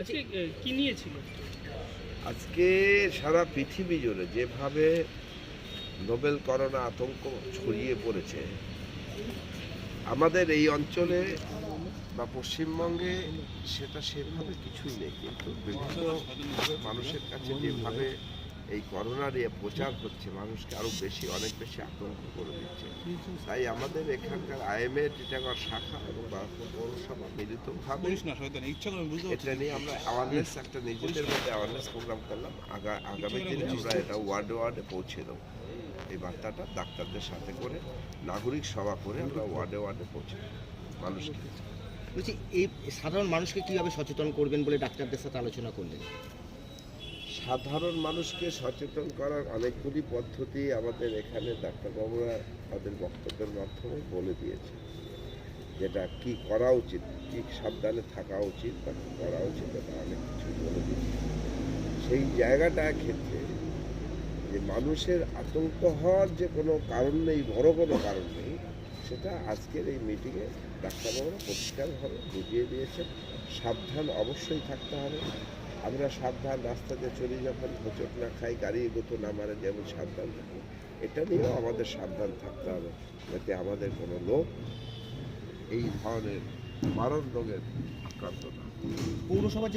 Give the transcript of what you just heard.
আজকে কি নিয়েছিল? আজকে সারা পৃথিবী জুড়ে যেভাবে নোবেল করোনা আতঙ্ক ছড়িয়ে পড়েছে, আমাদের এই অঞ্চলে বা পশ্চিমবঙ্গে সেটা সেভাবে কিছুই নেই, কিন্তু বিভিন্নভাবে মানুষের কাছে যেভাবে এই করোনা নিয়ে প্রচার হচ্ছে, মানুষকে আরও বেশি অনেক বেশি আতঙ্ক করে দিচ্ছে। তাই আমাদের এখানকার আইএমএ টিটাগড় শাখা এবং বারাকপুর পৌরসভা মিলিতভাবে এটা নিয়ে আমরা অ্যাওয়ারনেস একটা নিজেদের মধ্যে অ্যাওয়ারনেস প্রোগ্রাম করলাম। আগামী দিনে আমরা এটা ওয়ার্ডে ওয়ার্ডে পৌঁছে দেবো। এই বার্তাটা ডাক্তারদের সাথে করে নাগরিক সভা করে আমরা ওয়ার্ডে ওয়ার্ডে পৌঁছে দেবো মানুষকে। বলছি, এই সাধারণ মানুষকে কিভাবে সচেতন করবেন বলে ডাক্তারদের সাথে আলোচনা করলেন? সাধারণ মানুষকে সচেতন করার অনেকগুলি পদ্ধতি আমাদের এখানে ডাক্তারবাবুরা তাদের বক্তব্যের মাধ্যমে বলে দিয়েছে, যেটা কি করা উচিত, কি সাবধানে থাকা উচিত বা কী করা উচিত, এটা অনেক কিছু বলে দিয়েছে। সেই জায়গাটা ক্ষেত্রে যে মানুষের আতঙ্ক হওয়ার যে কোনো কারণ নেই, বড় কোনো কারণ নেই, সেটা আজকের এই মিটিংয়ে ডাক্তারবাবুরা পরিষ্কারভাবে বুঝিয়ে দিয়েছেন। সাবধান অবশ্যই থাকতে হবে। আমরা সাবধান, রাস্তাতে চলি যখন হোঁচট না খাই, গাড়ি এগোতো না মারে, যেমন সাবধান থাকি, এটা নিয়েও আমাদের সাবধান থাকতে হবে, যাতে আমাদের কোনো লোক এই ধরনের মারণ রোগের আক্রান্ত না। পৌরসভার যে